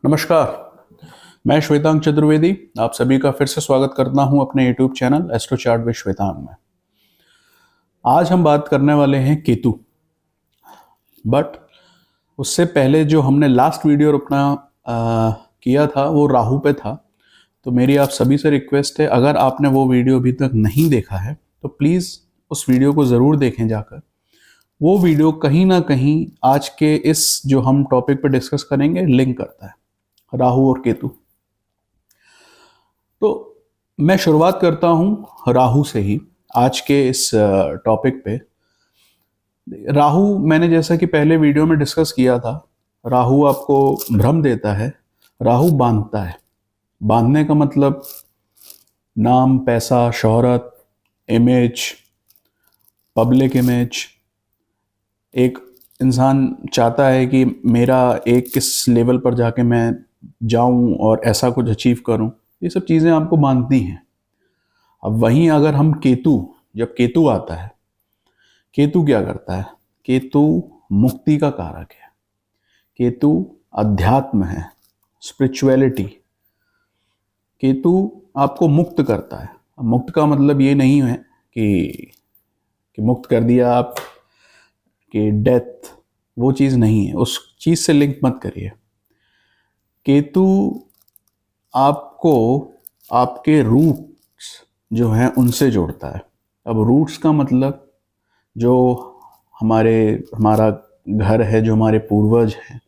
नमस्कार। मैं श्वेतांग चतुर्वेदी आप सभी का फिर से स्वागत करता हूं अपने YouTube channel astro chart with Shwetang में। आज हम बात करने वाले हैं केतु, बट उससे पहले जो हमने लास्ट वीडियो अपना किया था वो राहु पे था। तो मेरी आप सभी से रिक्वेस्ट है, अगर आपने वो वीडियो अभी तक नहीं देखा है तो प्लीज़ उस वीडियो को ज़रूर देखें जाकर। वो वीडियो कहीं ना कहीं आज के इस जो हम टॉपिक पे डिस्कस करेंगे लिंक करता है, राहु और केतु। तो मैं शुरुआत करता हूं राहु से ही आज के इस टॉपिक पे। राहु मैंने जैसा कि पहले वीडियो में डिस्कस किया था, राहु आपको भ्रम देता है, राहु बांधता है। बांधने का मतलब नाम, पैसा, शोहरत, इमेज, पब्लिक इमेज। एक इंसान चाहता है कि मेरा एक किस लेवल पर जाके मैं जाऊं और ऐसा कुछ अचीव करूं, ये सब चीज़ें आपको बांधती हैं। अब वहीं अगर हम जब केतु आता है, केतु क्या करता है? केतु मुक्ति का कारक है, केतु अध्यात्म है, स्पिरिचुअलिटी। केतु आपको मुक्त करता है। अब मुक्त का मतलब ये नहीं है कि मुक्त कर दिया आप कि डेथ, वो चीज़ नहीं है, उस चीज़ से लिंक मत करिए। केतु आपको आपके रूट्स जो हैं उनसे जोड़ता है। अब रूट्स का मतलब जो हमारा घर है, जो हमारे पूर्वज हैं,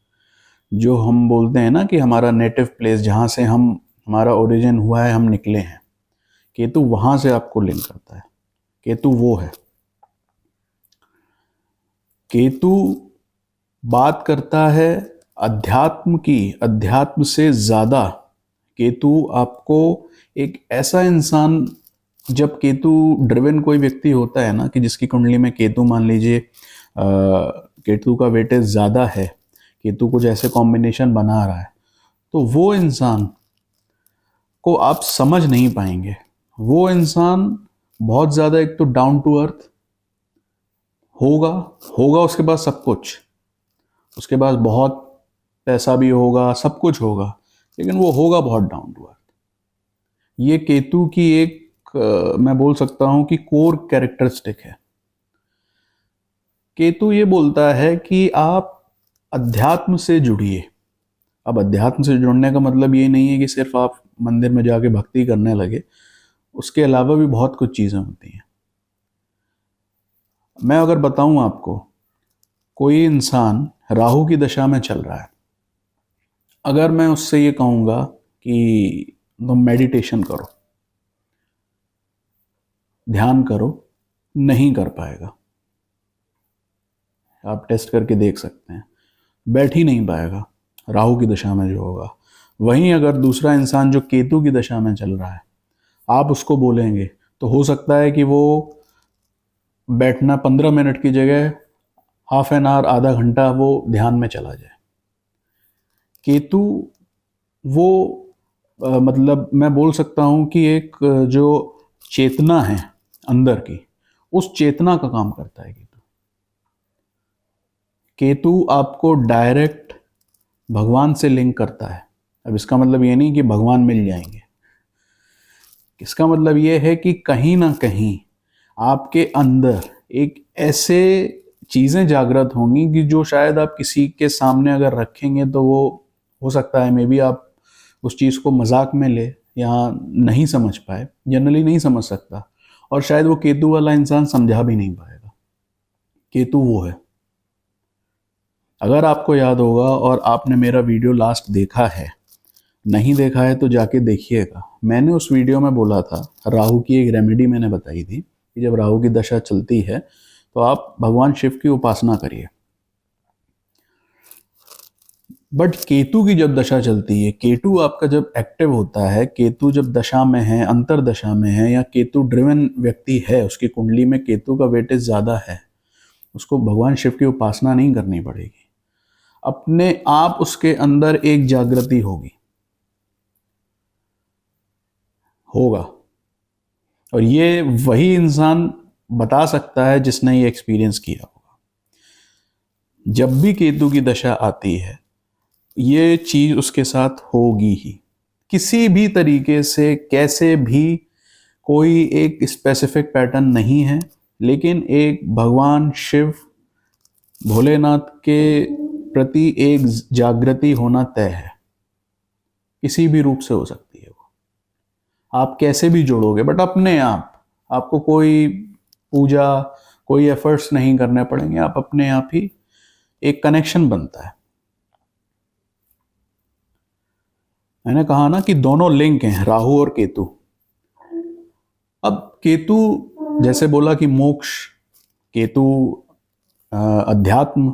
जो हम बोलते हैं ना कि हमारा नेटिव प्लेस, जहाँ से हमारा ओरिजिन हुआ है, हम निकले हैं, केतु वहाँ से आपको लिंक करता है। केतु वो है। केतु बात करता है अध्यात्म की। अध्यात्म से ज़्यादा केतु आपको एक ऐसा इंसान, जब केतु ड्रिवन कोई व्यक्ति होता है ना, कि जिसकी कुंडली में केतु, मान लीजिए केतु का वेटेज ज़्यादा है, केतु कुछ ऐसे कॉम्बिनेशन बना रहा है, तो वो इंसान को आप समझ नहीं पाएंगे। वो इंसान बहुत ज़्यादा, एक तो डाउन टू अर्थ होगा उसके पास सब कुछ, उसके पास बहुत पैसा भी होगा, सब कुछ होगा, लेकिन वो होगा बहुत डाउन टू अर्थ। ये केतु की एक मैं बोल सकता हूं कि कोर कैरेक्टरिस्टिक है। केतु ये बोलता है कि आप अध्यात्म से जुड़िए। अब अध्यात्म से जुड़ने का मतलब ये नहीं है कि सिर्फ आप मंदिर में जाके भक्ति करने लगे, उसके अलावा भी बहुत कुछ चीज़ें होती हैं। मैं अगर बताऊं आपको, कोई इंसान राहु की दशा में चल रहा है, अगर मैं उससे ये कहूँगा कि तुम मेडिटेशन करो, ध्यान करो, नहीं कर पाएगा। आप टेस्ट करके देख सकते हैं, बैठ ही नहीं पाएगा राहु की दशा में जो होगा। वहीं अगर दूसरा इंसान जो केतु की दशा में चल रहा है, आप उसको बोलेंगे तो हो सकता है कि वो बैठना 15 मिनट की जगह हाफ एन आवर, आधा घंटा वो ध्यान में चला जाए। केतु वो मतलब मैं बोल सकता हूँ कि एक जो चेतना है अंदर की, उस चेतना का काम करता है केतु। केतु आपको डायरेक्ट भगवान से लिंक करता है। अब इसका मतलब ये नहीं कि भगवान मिल जाएंगे, इसका मतलब ये है कि कहीं ना कहीं आपके अंदर एक ऐसे चीज़ें जागृत होंगी कि जो शायद आप किसी के सामने अगर रखेंगे तो वो हो सकता है मे बी आप उस चीज़ को मजाक में ले या नहीं समझ पाए, जनरली नहीं समझ सकता, और शायद वो केतु वाला इंसान समझा भी नहीं पाएगा। केतु वो है। अगर आपको याद होगा और आपने मेरा वीडियो लास्ट देखा है, नहीं देखा है तो जाके देखिएगा। मैंने उस वीडियो में बोला था, राहु की एक रेमेडी मैंने बताई थी कि जब राहु की दशा चलती है तो आप भगवान शिव की उपासना करिए। बट केतु की जब दशा चलती है, केतु आपका जब एक्टिव होता है, केतु जब दशा में है, अंतर दशा में है, या केतु ड्रिवन व्यक्ति है, उसकी कुंडली में केतु का वेटेज ज़्यादा है, उसको भगवान शिव की उपासना नहीं करनी पड़ेगी। अपने आप उसके अंदर एक जागृति होगा, और ये वही इंसान बता सकता है जिसने ये एक्सपीरियंस किया होगा। जब भी केतु की दशा आती है, ये चीज उसके साथ होगी ही, किसी भी तरीके से, कैसे भी। कोई एक स्पेसिफिक पैटर्न नहीं है, लेकिन एक भगवान शिव भोलेनाथ के प्रति एक जागृति होना तय है। किसी भी रूप से हो सकती है वो, आप कैसे भी जोड़ोगे, बट अपने आप, आपको कोई पूजा, कोई एफर्ट्स नहीं करने पड़ेंगे, आप अपने आप ही एक कनेक्शन बनता है। मैंने कहा ना कि दोनों लिंक हैं, राहु और केतु। अब केतु, जैसे बोला कि मोक्ष, केतु अध्यात्म,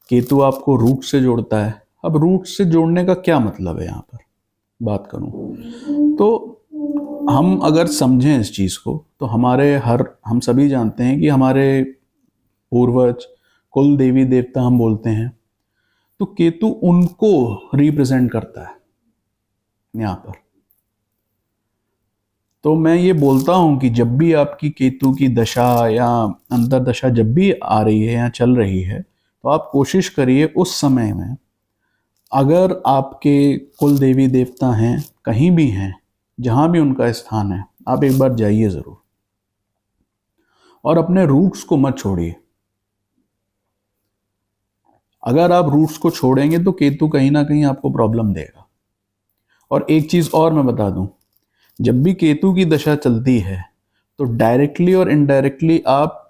केतु आपको रूट से जोड़ता है। अब रूट से जोड़ने का क्या मतलब है, यहाँ पर बात करूं तो हम अगर समझें इस चीज को, तो हम सभी जानते हैं कि हमारे पूर्वज, कुल देवी देवता हम बोलते हैं, तो केतु उनको रिप्रेजेंट करता है यहाँ पर। तो मैं ये बोलता हूं कि जब भी आपकी केतु की दशा या अंतर्दशा जब भी आ रही है या चल रही है, तो आप कोशिश करिए उस समय में, अगर आपके कुल देवी देवता हैं, कहीं भी हैं, जहां भी उनका स्थान है, आप एक बार जाइए जरूर, और अपने रूट्स को मत छोड़िए। अगर आप रूट्स को छोड़ेंगे तो केतु कहीं ना कहीं आपको प्रॉब्लम देगा। और एक चीज और मैं बता दूं, जब भी केतु की दशा चलती है, तो डायरेक्टली और इनडायरेक्टली आप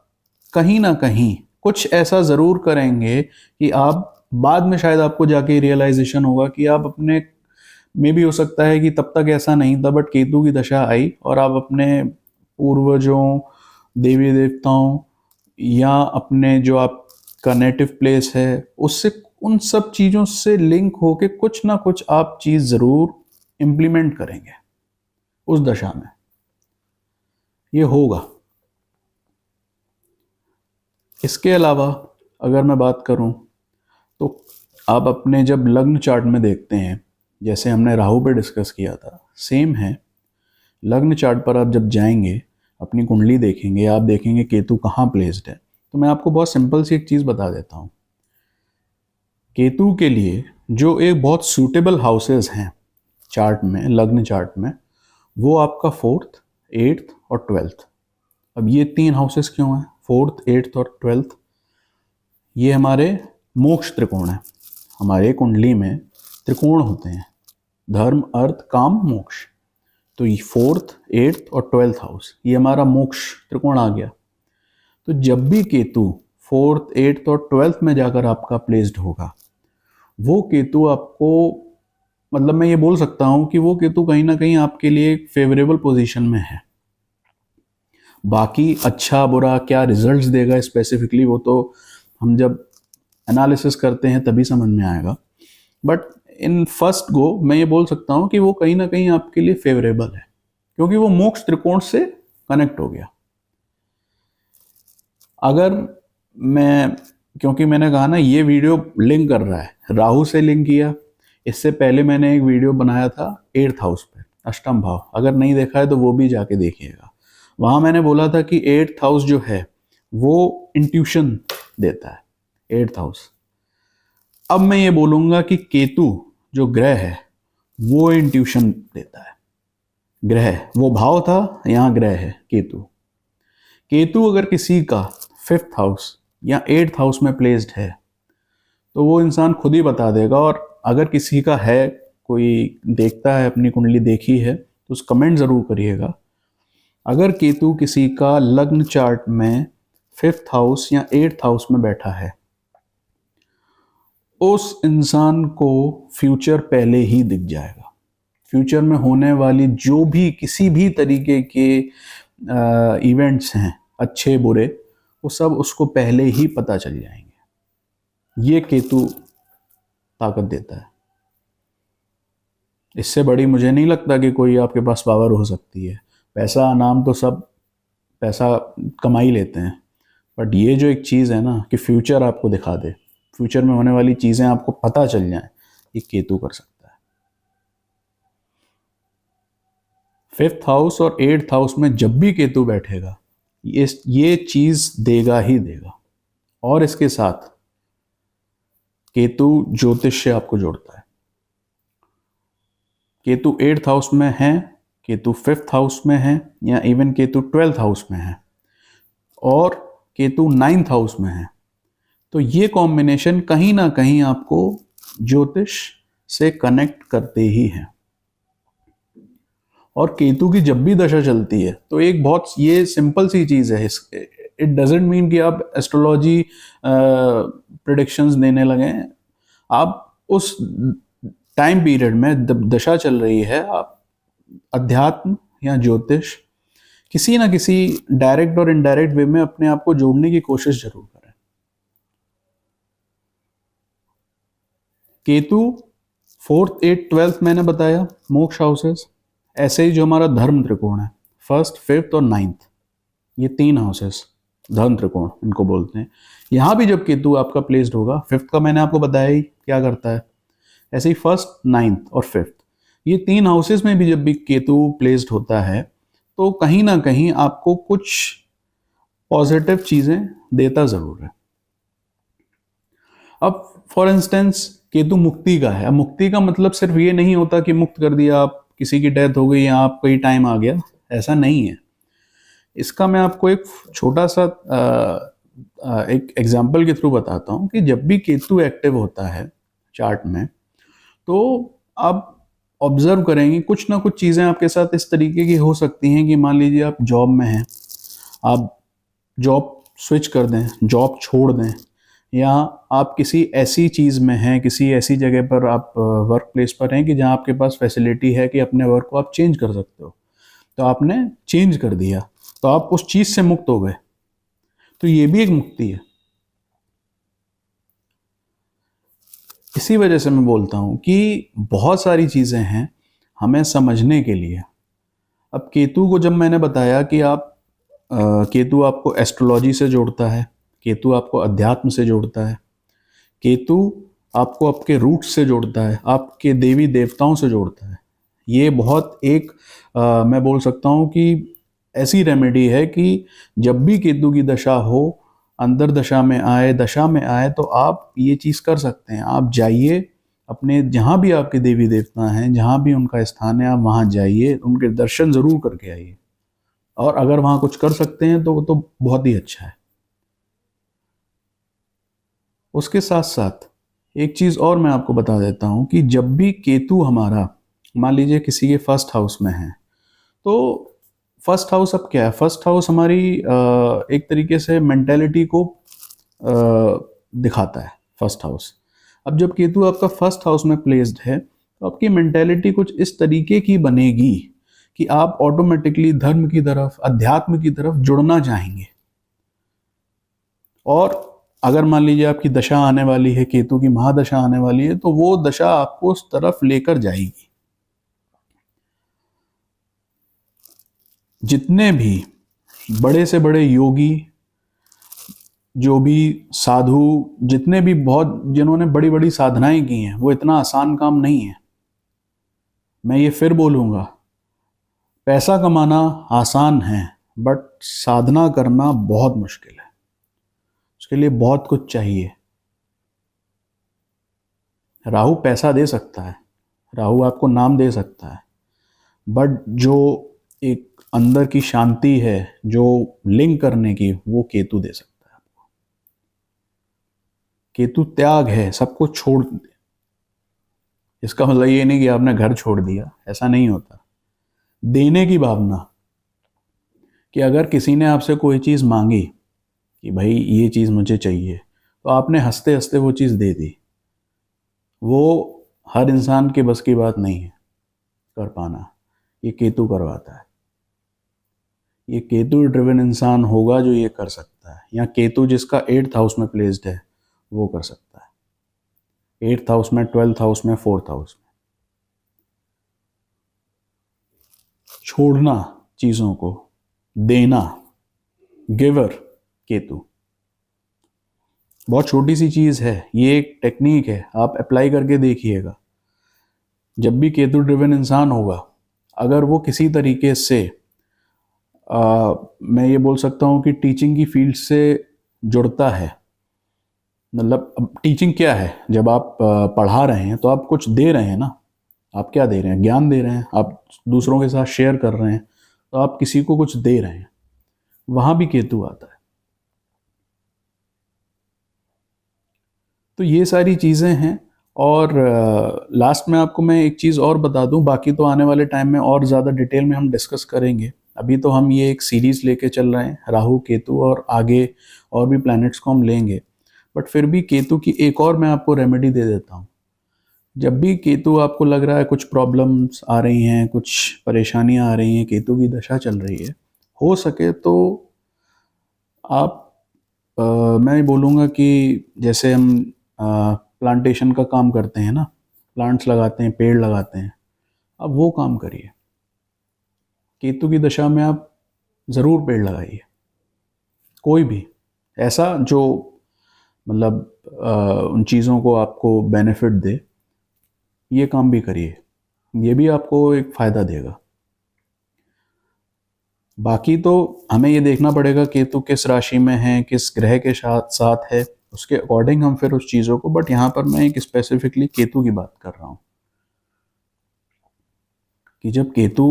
कहीं ना कहीं कुछ ऐसा जरूर करेंगे कि आप बाद में शायद आपको जाके रियलाइजेशन होगा कि आप अपने, में भी हो सकता है कि तब तक ऐसा नहीं था, बट केतु की दशा आई और आप अपने पूर्वजों, देवी देवताओं, या अपने जो आपका नेटिव प्लेस है, उससे, उन सब चीज़ों से लिंक होके कुछ ना कुछ आप चीज़ ज़रूर इम्प्लीमेंट करेंगे उस दशा में। ये होगा। इसके अलावा अगर मैं बात करूं, तो आप अपने जब लग्न चार्ट में देखते हैं, जैसे हमने राहु पे डिस्कस किया था, सेम है। लग्न चार्ट पर आप जब जाएंगे, अपनी कुंडली देखेंगे, आप देखेंगे केतु कहाँ प्लेस्ड है। तो मैं आपको बहुत सिंपल सी एक चीज़ बता देता हूँ। केतु के लिए जो एक बहुत सूटेबल हाउसेस हैं चार्ट में, लग्न चार्ट में, वो आपका 4th, 8th और 12th। अब ये 3 हाउसेस क्यों हैं, 4th, 8th और 12th? ये हमारे मोक्ष त्रिकोण है। हमारे कुंडली में त्रिकोण होते हैं, धर्म, अर्थ, काम, मोक्ष। तो ये 4th, 8th और 12th हाउस, ये हमारा मोक्ष त्रिकोण आ गया। तो जब भी केतु 4th, 8th और 12th में जाकर आपका प्लेस्ड होगा, वो केतु आपको, मतलब मैं ये बोल सकता हूं कि वो केतु कहीं ना कहीं आपके लिए एक फेवरेबल पोजीशन में है। बाकी अच्छा बुरा क्या रिजल्ट्स देगा स्पेसिफिकली, वो तो हम जब एनालिसिस करते हैं तभी समझ में आएगा। बट इन फर्स्ट गो मैं ये बोल सकता हूँ कि वो कहीं ना कहीं आपके लिए फेवरेबल है, क्योंकि वो मोक्ष त्रिकोण से कनेक्ट हो गया। अगर मैं, क्योंकि मैंने कहा ना ये वीडियो लिंक कर रहा है, राहु से लिंक किया। इससे पहले मैंने एक वीडियो बनाया था 8th हाउस पे, अष्टम भाव। अगर नहीं देखा है तो वो भी जाके देखिएगा। वहां मैंने बोला था कि 8th हाउस जो है वो इंट्यूशन देता है, 8th हाउस। अब मैं ये बोलूंगा कि केतु जो ग्रह है वो इंट्यूशन देता है। ग्रह वो भाव था, यहाँ ग्रह है केतु। केतु अगर किसी का 5th हाउस या 8th हाउस में प्लेस्ड है, तो वो इंसान खुद ही बता देगा। और अगर किसी का है, कोई देखता है, अपनी कुंडली देखी है, तो उस कमेंट ज़रूर करिएगा। अगर केतु किसी का लग्न चार्ट में 5th हाउस या 8th हाउस में बैठा है, उस इंसान को फ्यूचर पहले ही दिख जाएगा। फ्यूचर में होने वाली जो भी किसी भी तरीके के इवेंट्स हैं, अच्छे बुरे, वो सब उसको पहले ही पता चल जाएंगे। ये केतु ताकत देता है। इससे बड़ी मुझे नहीं लगता कि कोई आपके पास पावर हो सकती है। पैसा नाम तो सब पैसा कमा ही लेते हैं, बट ये जो एक चीज़ है ना कि फ्यूचर आपको दिखा दे, फ्यूचर में होने वाली चीज़ें आपको पता चल जाएं, ये केतु कर सकता है। 5th हाउस और 8th हाउस में जब भी केतु बैठेगा, ये चीज़ देगा ही देगा। और इसके साथ केतु ज्योतिष से आपको जोड़ता है। केतु 8th हाउस में है, केतु 5th हाउस में है, या इवन केतु 12th हाउस में है, और केतु 9th हाउस में है, तो ये कॉम्बिनेशन कहीं ना कहीं आपको ज्योतिष से कनेक्ट करते ही हैं। और केतु की जब भी दशा चलती है तो एक बहुत ये सिंपल सी चीज है, इट डजेंट मीन कि आप एस्ट्रोलॉजी प्रिडिक्शंस देने लगे। आप उस टाइम पीरियड में दशा चल रही है, आप अध्यात्म या ज्योतिष किसी ना किसी डायरेक्ट और इनडायरेक्ट वे में अपने आप को जोड़ने की कोशिश जरूर करें। केतु 4th 8th 12th मैंने बताया मोक्ष हाउसेस। ऐसे ही जो हमारा धर्म त्रिकोण है 1st 5th और 9th, ये 3 हाउसेस धर्म त्रिकोण इनको बोलते हैं। यहाँ भी जब केतु आपका प्लेस्ड होगा, 5th का मैंने आपको बताया ही क्या करता है, ऐसे ही 1st 9th और 5th, ये 3 हाउसेस में भी जब भी केतु प्लेस्ड होता है तो कहीं ना कहीं आपको कुछ पॉजिटिव चीजें देता जरूर है। अब फॉर इंस्टेंस केतु मुक्ति का है। अब मुक्ति का मतलब सिर्फ ये नहीं होता कि मुक्त कर दिया, आप किसी की डेथ हो गई या आपका ही टाइम आ गया, ऐसा नहीं है। इसका मैं आपको एक छोटा सा एक एग्जाम्पल के थ्रू बताता हूँ कि जब भी केतु एक्टिव होता है चार्ट में, तो आप ऑब्जर्व करेंगे कुछ ना कुछ चीज़ें आपके साथ इस तरीके की हो सकती हैं कि मान लीजिए आप जॉब में हैं, आप जॉब स्विच कर दें, जॉब छोड़ दें, या आप किसी ऐसी चीज़ में हैं, किसी ऐसी जगह पर आप वर्क प्लेस पर हैं कि जहाँ आपके पास फैसिलिटी है कि अपने वर्क को आप चेंज कर सकते हो, तो आपने चेंज कर दिया, तो आप उस चीज़ से मुक्त हो गए, तो ये भी एक मुक्ति है। इसी वजह से मैं बोलता हूँ कि बहुत सारी चीज़ें हैं हमें समझने के लिए। अब केतु को जब मैंने बताया कि आप केतु आपको एस्ट्रोलॉजी से जोड़ता है, केतु आपको अध्यात्म से जोड़ता है, केतु आपको आपके रूट्स से जोड़ता है, आपके देवी देवताओं से जोड़ता है। ये बहुत एक मैं बोल सकता हूँ कि ऐसी रेमेडी है कि जब भी केतु की दशा हो, अंदर दशा में आए तो आप ये चीज़ कर सकते हैं। आप जाइए अपने जहाँ भी आपके देवी देवता हैं, जहाँ भी उनका स्थान है, आप वहाँ जाइए, उनके दर्शन ज़रूर करके आइए, और अगर वहाँ कुछ कर सकते हैं तो बहुत ही अच्छा है। उसके साथ साथ एक चीज़ और मैं आपको बता देता हूँ कि जब भी केतु हमारा मान लीजिए किसी के 1st हाउस में है, तो 1st हाउस अब क्या है, 1st हाउस हमारी एक तरीके से मेंटेलिटी को दिखाता है 1st हाउस। अब जब केतु आपका 1st हाउस में प्लेस्ड है तो आपकी मेंटेलिटी कुछ इस तरीके की बनेगी कि आप ऑटोमेटिकली धर्म की तरफ, अध्यात्म की तरफ जुड़ना चाहेंगे। और अगर मान लीजिए आपकी दशा आने वाली है, केतु की महादशा आने वाली है, तो वो दशा आपको उस तरफ लेकर जाएगी। जितने भी बड़े से बड़े योगी, जो भी साधु, जितने भी बहुत जिन्होंने बड़ी बड़ी साधनाएं की हैं, वो इतना आसान काम नहीं है। मैं ये फिर बोलूँगा, पैसा कमाना आसान है, बट साधना करना बहुत मुश्किल है। उसके लिए बहुत कुछ चाहिए। राहु पैसा दे सकता है, राहु आपको नाम दे सकता है, बट जो एक अंदर की शांति है, जो लिंक करने की, वो केतु दे सकता है आपको। केतु त्याग है, सब कुछ छोड़ दे। इसका मतलब ये नहीं कि आपने घर छोड़ दिया, ऐसा नहीं होता। देने की भावना, कि अगर किसी ने आपसे कोई चीज़ मांगी कि भाई ये चीज़ मुझे चाहिए, तो आपने हंसते हंसते वो चीज़ दे दी, वो हर इंसान के बस की बात नहीं है कर पाना। ये केतु करवाता है। ये केतु ड्रिवन इंसान होगा जो ये कर सकता है, या केतु जिसका 8th हाउस में प्लेस्ड है वो कर सकता है, 8th हाउस में, 12th हाउस में, 4th हाउस में। छोड़ना चीज़ों को, देना, गिवर केतु। बहुत छोटी सी चीज़ है, ये एक टेक्निक है, आप अप्लाई करके देखिएगा। जब भी केतु ड्रिवन इंसान होगा, अगर वो किसी तरीके से मैं ये बोल सकता हूँ कि टीचिंग की फील्ड से जुड़ता है, मतलब अब टीचिंग क्या है, जब आप पढ़ा रहे हैं तो आप कुछ दे रहे हैं ना। आप क्या दे रहे हैं? ज्ञान दे रहे हैं, आप दूसरों के साथ शेयर कर रहे हैं, तो आप किसी को कुछ दे रहे हैं। वहां भी केतु आता है। तो ये सारी चीज़ें हैं। और लास्ट में आपको मैं एक चीज़ और बता दूं, बाकी तो आने वाले टाइम में और ज़्यादा डिटेल में हम डिस्कस करेंगे। अभी तो हम ये एक सीरीज लेके चल रहे हैं, राहु केतु, और आगे और भी प्लैनेट्स को हम लेंगे। बट फिर भी केतु की एक और मैं आपको रेमेडी दे देता हूँ। जब भी केतु आपको लग रहा है कुछ प्रॉब्लम्स आ रही हैं, कुछ परेशानियां आ रही हैं, केतु की दशा चल रही है, हो सके तो आप मैं बोलूँगा कि जैसे हम प्लांटेशन का काम करते हैं ना, प्लांट्स लगाते हैं, पेड़ लगाते हैं, अब वो काम करिए। केतु की दशा में आप ज़रूर पेड़ लगाइए, कोई भी ऐसा जो मतलब उन चीज़ों को आपको बेनिफिट दे, ये काम भी करिए। ये भी आपको एक फ़ायदा देगा। बाकी तो हमें ये देखना पड़ेगा केतु किस राशि में है, किस ग्रह के साथ साथ है, उसके अकॉर्डिंग हम फिर उस चीज़ों को, बट यहाँ पर मैं एक स्पेसिफिकली केतु की बात कर रहा हूँ कि जब केतु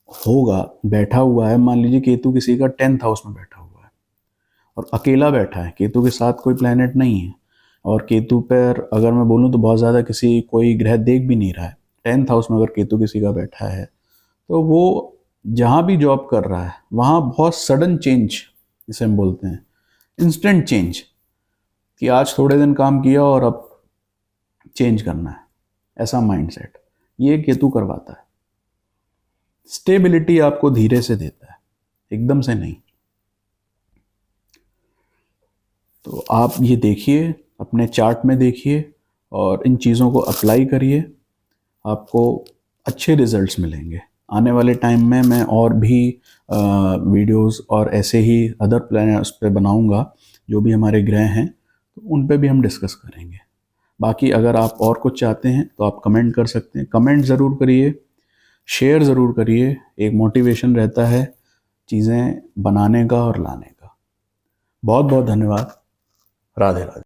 होगा, बैठा हुआ है, मान लीजिए केतु किसी का 10th हाउस में बैठा हुआ है और अकेला बैठा है, केतु के साथ कोई प्लेनेट नहीं है, और केतु पर अगर मैं बोलूँ तो बहुत ज़्यादा किसी कोई ग्रह देख भी नहीं रहा है, 10th हाउस में अगर केतु किसी का बैठा है, तो वो जहाँ भी जॉब कर रहा है वहाँ बहुत सडन चेंज, जिसे हम बोलते हैं इंस्टेंट चेंज, कि आज थोड़े दिन काम किया और अब चेंज करना है, ऐसा माइंडसेट ये केतु करवाता है। स्टेबिलिटी आपको धीरे से देता है, एकदम से नहीं। तो आप ये देखिए, अपने चार्ट में देखिए और इन चीज़ों को अप्लाई करिए, आपको अच्छे रिजल्ट्स मिलेंगे। आने वाले टाइम में मैं और भी वीडियोस और ऐसे ही अदर प्लैनेट्स पे बनाऊंगा, जो भी हमारे ग्रह हैं, तो उन पे भी हम डिस्कस करेंगे। बाकी अगर आप और कुछ चाहते हैं तो आप कमेंट कर सकते हैं, कमेंट ज़रूर करिए, शेयर ज़रूर करिए, एक मोटिवेशन रहता है चीज़ें बनाने का और लाने का। बहुत बहुत धन्यवाद। राधे राधे।